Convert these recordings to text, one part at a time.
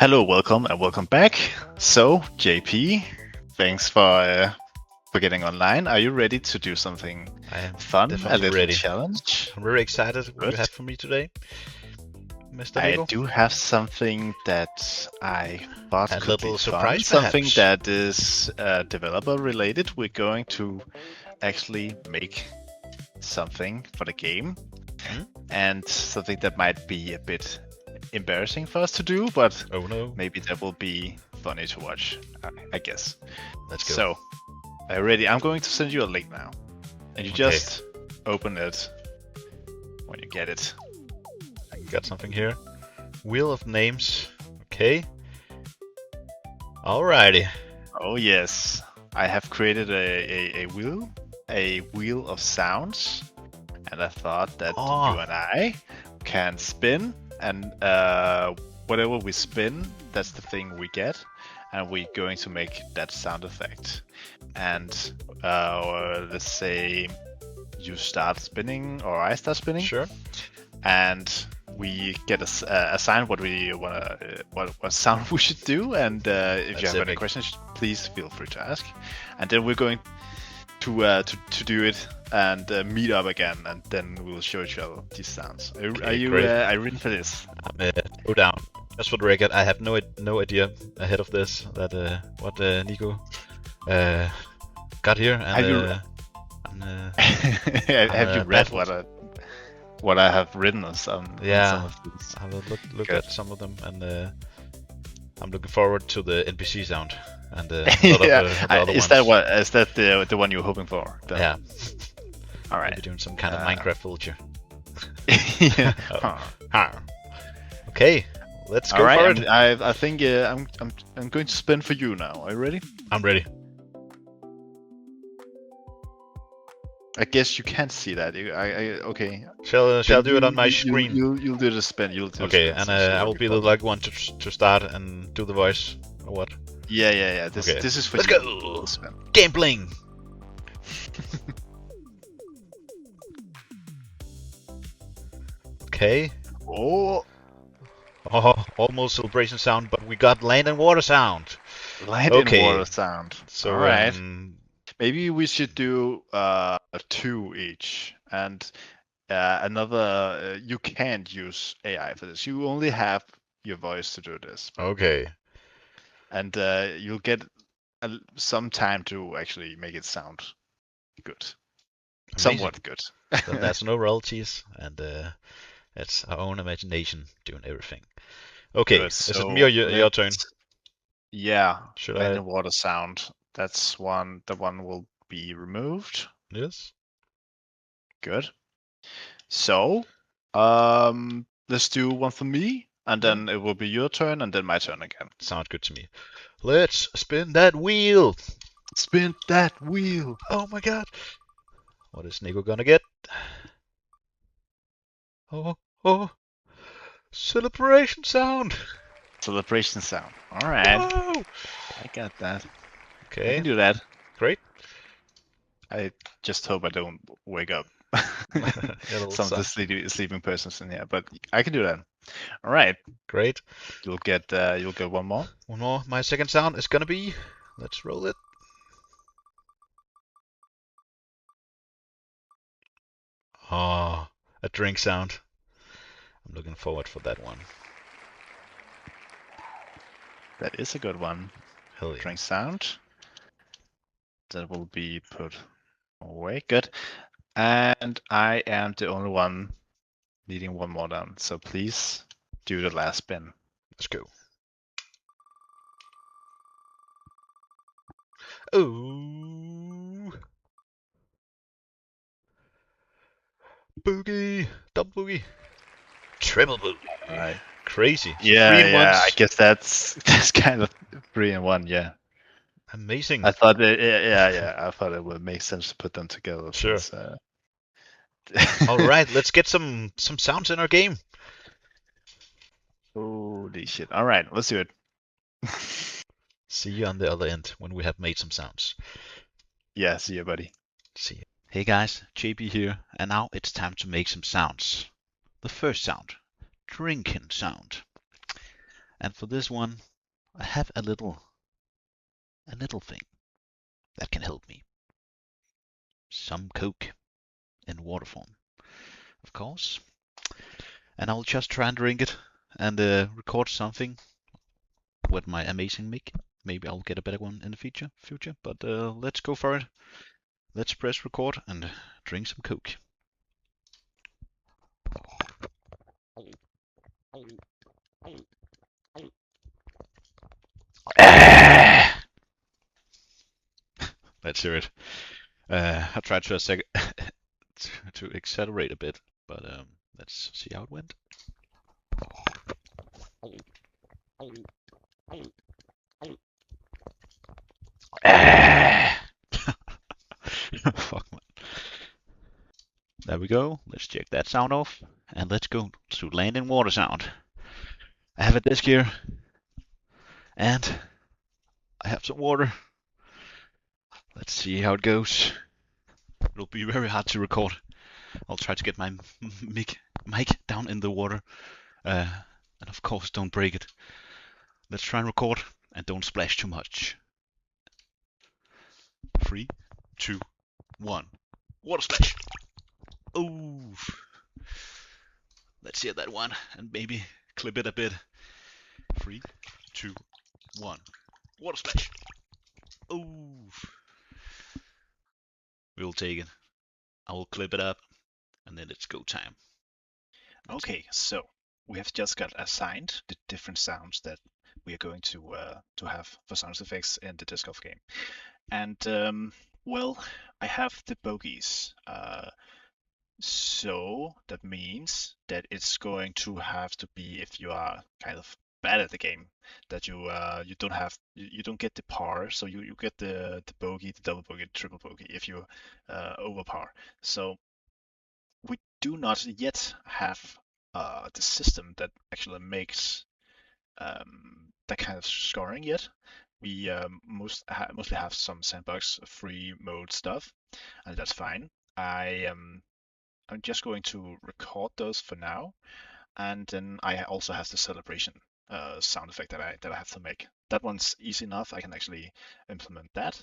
Hello, welcome, and welcome back. So, JP, thanks for getting online. Are you ready to do something I am fun, a definitely little ready. challenge? I'm very excited what you Good. have for me today, Mr. I Nico. do have something that I thought A could be little fun, surprise, something perhaps. that is developer related. We're going to actually make something for the game, Hmm? and something that might be a bit embarrassing for us to do, but Oh no. maybe that will be funny to watch, I guess. Let's go. So, are you ready? I'm going to send you a link now, and you Okay, just open it when you get it. I got something here. Wheel of names. Okay. Alrighty. Oh yes, I have created a wheel of sounds, and I thought that you Oh, and I can spin, and whatever we spin, that's the thing we get, and we're going to make that sound effect. And let's say you start spinning or I start spinning, sure. and we get assigned what we want to what sound we should do. And if you That's have any epic. questions, please feel free to ask. And then we're going to do it and meet up again, and then we'll show each other these sounds. Are Okay, you great. are you ready for this? I'm go down. Just for the record, I have no idea ahead of this that what Nico got here, Have and you I'm, have you read baffled. what I have written on some Yeah, of these? I will look Good. at some of them, and I'm looking forward to the NPC sound and a lot of Yeah, the other is that ones. the one you're hoping for? Yeah, All maybe right. doing some kind of Uh, Minecraft vulture. yeah. Oh. Huh. Huh. Okay, let's All go right. for it. I think I'm going to spin for you now. Are you ready? I'm ready. I guess you can't see that. Okay. Shall Then I do it on my screen? you'll do the spin. You'll do the Okay, spin and since you I will already be the bought it. lucky one to start and do the voice or what? Yeah. Okay, This is for let's you. go. The spin. Gambling. Okay. Oh, Oh, almost celebration sound, but we got land and water sound. land and water Okay, sound. All so right. Maybe we should do two each, and another. You can't use AI for this. You only have your voice to do this, okay. and you'll get some time to actually make it sound good, Amazing. somewhat good. Then there's no royalties, and it's our own imagination doing everything. Okay, Good. is it me or So your turn? let's. Yeah, Should land I? and water sound. That's one. The one will be removed. Yes. Good. So, let's do one for me, and Yeah. then it will be your turn, and then my turn again. Sounds good to me. Let's spin that wheel. Spin that wheel. Oh my god. What is Nico gonna get? Oh. Celebration sound. Celebration sound. All right, Whoa. I got that. I Okay, can do that. great. I just hope I don't wake up Yeah, little some of the sound. sleeping persons in here, but I can do that. All right, Great. you'll get one more. One more. My second sound is gonna be. Let's roll it. Oh, a drink sound. I'm looking forward for that one. That is a good one. Hell yeah. Drink sound. That will be put away. Good. And I am the only one needing one more down. So please do the last spin. Let's go. Oh. Boogie. Double boogie. Triple boogie. All right. Crazy. So Yeah, 3 in yeah. I ones. guess that's kind of 3 in 1. Yeah. Amazing. I thought yeah. I thought it would make sense to put them together Sure. since. All right, let's get some sounds in our game. Holy shit! All right, let's do it. See you on the other end when we have made some sounds. Yeah, see you, buddy. See you. Hey guys, JP here, and now it's time to make some sounds. The first sound, drinking sound. And for this one, I have a little thing that can help me. Some Coke in water form, of course. And I'll just try and drink it and record something with my amazing mic. Maybe I'll get a better one in the future. But let's go for it. Let's press record and drink some Coke. Let's hear it. I tried to accelerate a bit, but let's see how it went. Fuck, man. There we go. Let's check that sound off, and let's go to land and water sound. I have a desk here, and I have some water. Let's see how it goes. It'll be very hard to record. I'll try to get my mic down in the water, and of course don't break it. Let's try and record and don't splash too much. 3, 2, 1. Water splash! Oh! Let's hear that one and maybe clip it a bit. 3, 2, 1. Water splash! Oh! We'll take it. I will clip it up and then it's go time. Okay, so we have just got assigned the different sounds that we are going to have for sound effects in the disc golf game. And well, I have the bogeys. So that means that it's going to have to be, if you are kind of bad at the game, that you don't get the par, so you get the bogey, the double bogey, the triple bogey if you over par. So we do not yet have the system that actually makes that kind of scoring yet. We mostly have some sandbox free mode stuff, and that's fine. I'm just going to record those for now, and then I also have the celebration sound effect that I have to make. That one's easy enough. I can actually implement that.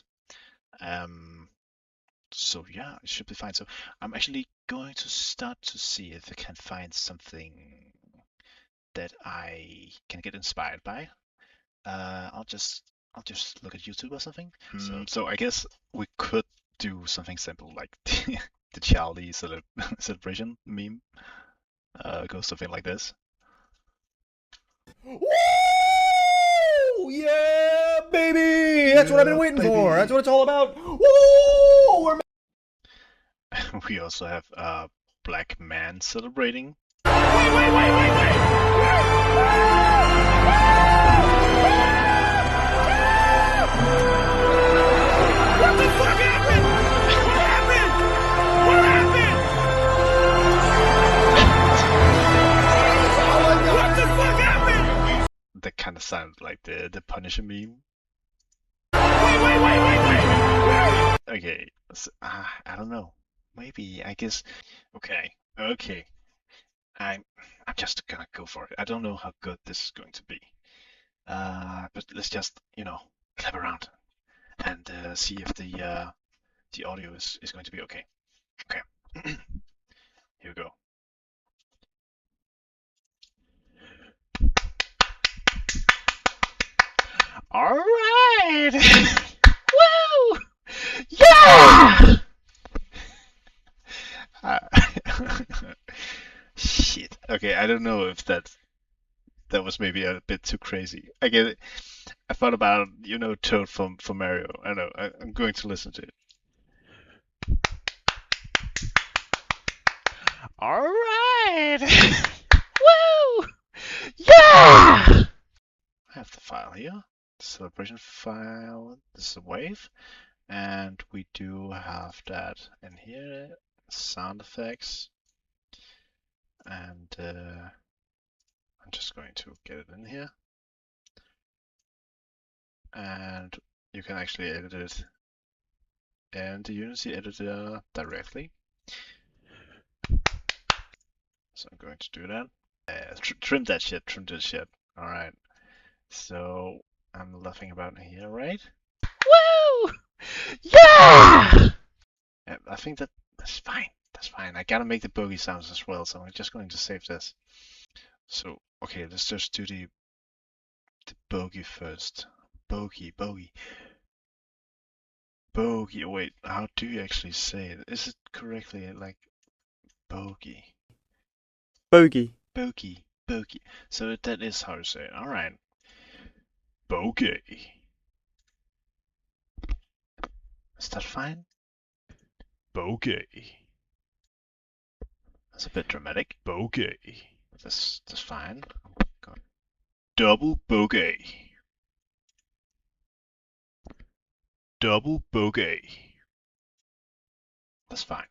So yeah, it should be fine. So I'm actually going to start to see if I can find something that I can get inspired by. I'll just look at YouTube or something. So I guess we could do something simple like the Charlie celebration meme. Goes something like this. Woo! Yeah, baby! That's what I've been waiting for. That's what it's all about. Woo! We're We also have a black man celebrating. What the fuck happened? What happened? What happened? What the fuck happened? That kind of sounds like the Punisher meme. Wait. Okay, so, I don't know. Maybe, I guess. Okay. I'm just gonna go for it. I don't know how good this is going to be. But let's just, clap around and see if the audio is going to be okay. Okay. Here we go. All right. Woo! Yeah! Shit. Okay, I don't know if that was maybe a bit too crazy. I get it. I thought about, Toad from Mario. I know. I'm going to listen to it. All right. Woo! Yeah! I have the file here. The celebration file. This is a wave. And we do have that in here. Sound effects. And I'm just going to get it in here. And you can actually edit it in the Unity editor directly. So I'm going to do that. Trim that shit. All right. So I'm laughing about here, right? Woo! Yeah! Yeah, I think that's fine. That's fine. I gotta make the bogey sounds as well, so I'm just going to save this. So okay, let's just do the bogey first. Bogey. Wait, how do you actually say it? Is it correctly like bogey? Bogey. Bogey. So that is how to say it. All right. Bogey. Is that fine? Bogey. That's a bit dramatic. Bogey. That's fine. Got double bogey. Double bogey. That's fine.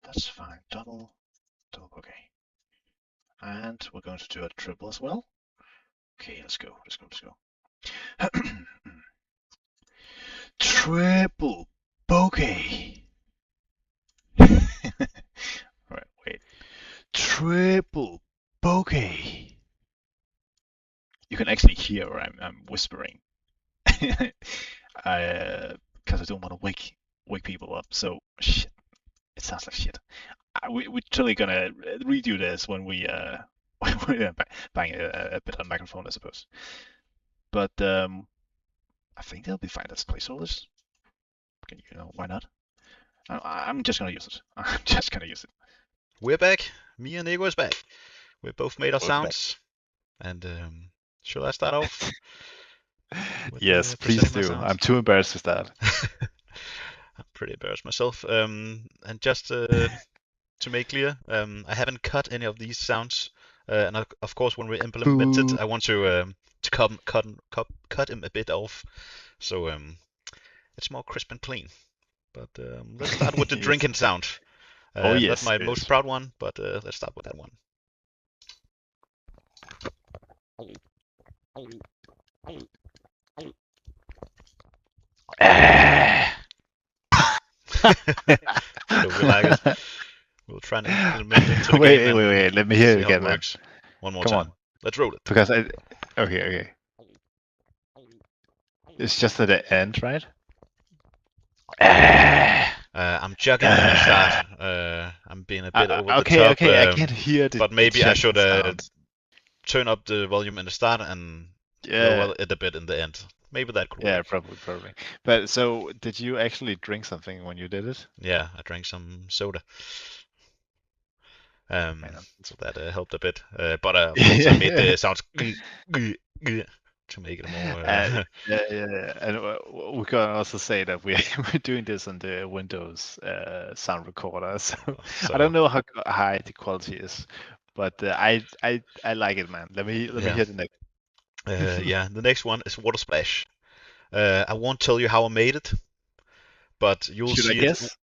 That's fine. Double bogey. And we're going to do a triple as well. Okay, let's go. Triple bogey. Alright, wait. Triple bogey. You can actually hear where I'm whispering. Because I don't want to wake people up. So shit. It sounds like shit. We're totally gonna redo this when we bang a bit on microphone, I suppose. But I think they'll be fine as placeholders. Why not? I'm just gonna use it. We're back. Me and Ego is back. We both made our Both back. sounds. And shall I start off? with, Yes, please presenting my do. sounds? I'm too embarrassed to start. I'm pretty embarrassed myself. And just to make clear, I haven't cut any of these sounds. And of course, when we implement it, Boo. I want to cut him a bit off, so it's more crisp and clean. But let's start with the Yes. drinking sound. Oh, yes, Not my yes. most proud one, but let's start with that one. So we like it. We'll try and implement it into the Wait, game. wait. Let me hear See it how again, man. works. One more Come time. on. Let's roll it. Because okay. It's just at the end, right? I'm juggling at the start. I'm being a bit over the okay, top. I can't hear the. But maybe I should sound. turn up the volume in the start and Yeah. lower it a bit in the end. Maybe that could Yeah, work. probably. But so, did you actually drink something when you did it? Yeah, I drank some soda. So that helped a bit. But of course I made the sounds to make it more. Yeah. And we can also say that we're doing this on the Windows sound recorder. So I don't know how high the quality is, but I like it, man. Let me hear the next. Yeah, the next one is Water Splash. I won't tell you how I made it, but you'll Should see I guess? it.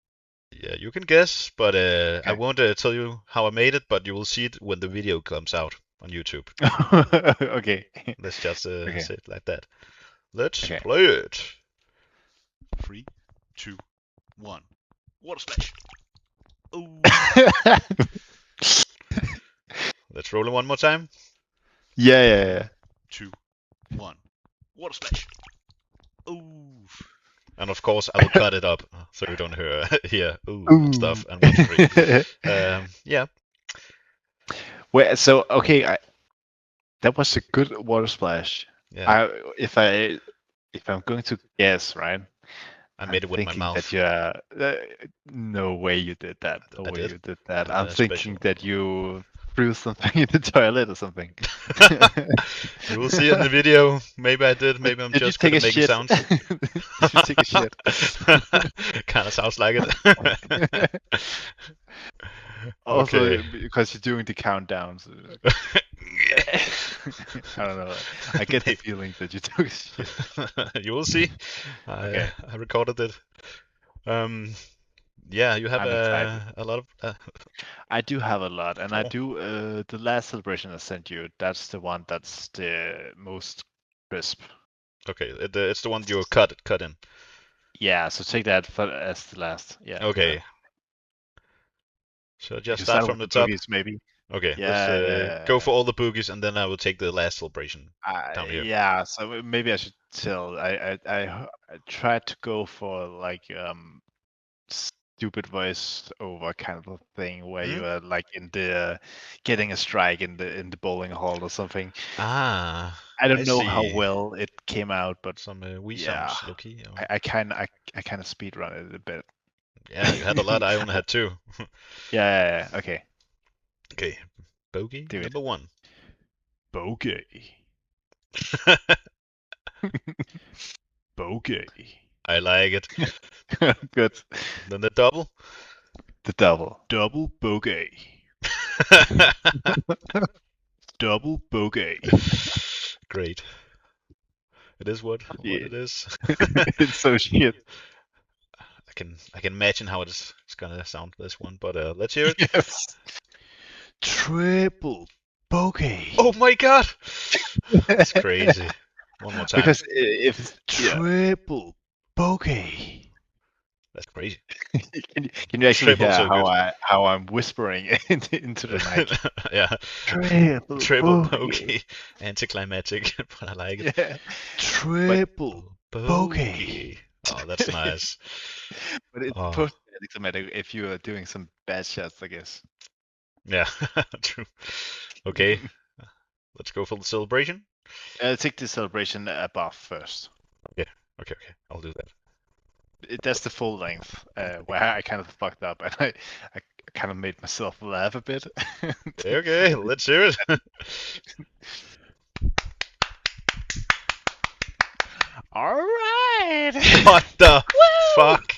Yeah, you can guess, but I won't tell you how I made it, but you will see it when the video comes out on YouTube. Okay. Let's just say it like that. Let's Okay. play it. 3, 2, 1. Water Splash. Ooh. Let's roll it one more time. Yeah. 2, 1. Water Splash. Ooh. And of course, I will cut it up so you don't hear ooh and stuff and whispering. Yeah. Well, so okay, that was a good water splash. Yeah. If I'm going to guess, right? I made it with my mouth. That no way you did that. No way you did that. I'm thinking that you threw something in the toilet or something. You will see it in the video. Maybe I did. Maybe I'm just good at making sounds. Did you take a shit? Kind of sounds like it. Also, because you're doing the countdowns. I don't know. I get the feeling that you took a shit. You will see. I recorded it. Yeah, you have a lot of. I do have a lot, and I do. The last celebration I sent you, that's the one that's the most crisp. Okay, it's the one you cut in. Yeah, so take that as the last. Yeah. Okay. So just start from the top. Maybe. Okay, Yeah, let's go for all the boogies, and then I will take the last celebration down here. Yeah, so maybe I should tell. I tried to go for like stupid voice over kind of a thing where you are like in the getting a strike in the bowling hall or something. Ah, I don't know how see. well it came out, but Some Wii yeah, sounds, Loki. Or... I kind of speed run it a bit. Yeah, you had a lot. I only had 2. Yeah. Okay. Okay, bogey Do it. number 1. Bogey. Bogey. I like it. Good. Then the double. The double. Double bogey. Double bogey. Great. It is what Yeah. it is. It's so shit. I can imagine how it's gonna sound this one, but let's hear it. Yes. Triple bogey. Oh my god! That's crazy. One more time. Because if it's triple bogey. That's crazy. Can you actually Triple hear so good. how I'm whispering into the mic? Yeah. Triple bogey. Anticlimactic, but I like it. Yeah. Triple bogey. Oh, that's nice. But it's Oh. post anticlimactic if you are doing some bad shots, I guess. Yeah, true. Okay, let's go for the celebration. Take the celebration above first. Okay, I'll do that. That's the full length, where I kind of fucked up, and I kind of made myself laugh a bit. Okay, let's hear it. All right. What the fuck?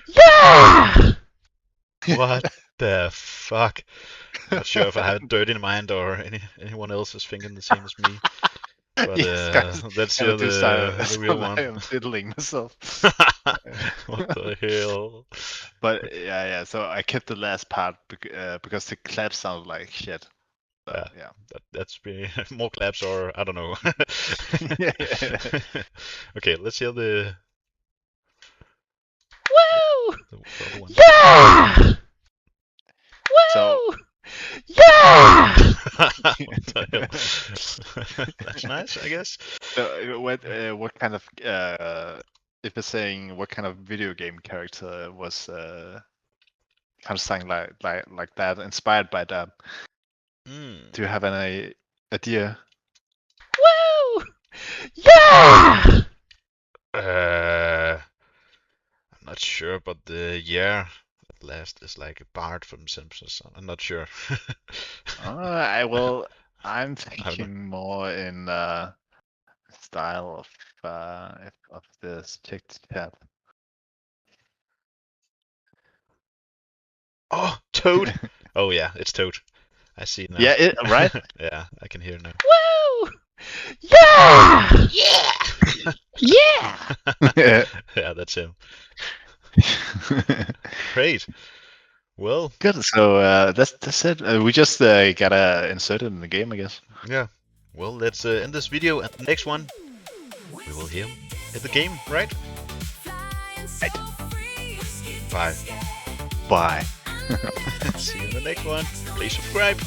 Yeah. What the fuck? Not sure if I have dirt in mind or anyone else is thinking the same as me. But Yes, let's hear the real I one. am fiddling myself. What the hell? But yeah. So I kept the last part because the clap sounded like shit. So, yeah. That's more claps or I don't know. Yeah. Okay, let's hear the. Woo! the other one. Yeah! Woo! So, yeah! What the hell? That's nice, I guess. So what kind of if you're saying what kind of video game character was kind of sang like that, inspired by that? Do you have any idea? Woo! Yeah! I'm not sure, but the year at last is like a Bart from Simpsons. I'm not sure. I'm thinking more in style of this chick chat. Oh, Toad! Oh yeah, it's Toad. I see it now. Yeah, right? Yeah, I can hear it now. Woo! Yeah! Yeah! Yeah! Yeah, that's him. Great. Well, good. So that's it. We just gotta insert it in the game, I guess. Yeah. Well, let's end this video, and the next one we will hear in the game, right? Bye. Bye. See you in the next one. Please subscribe.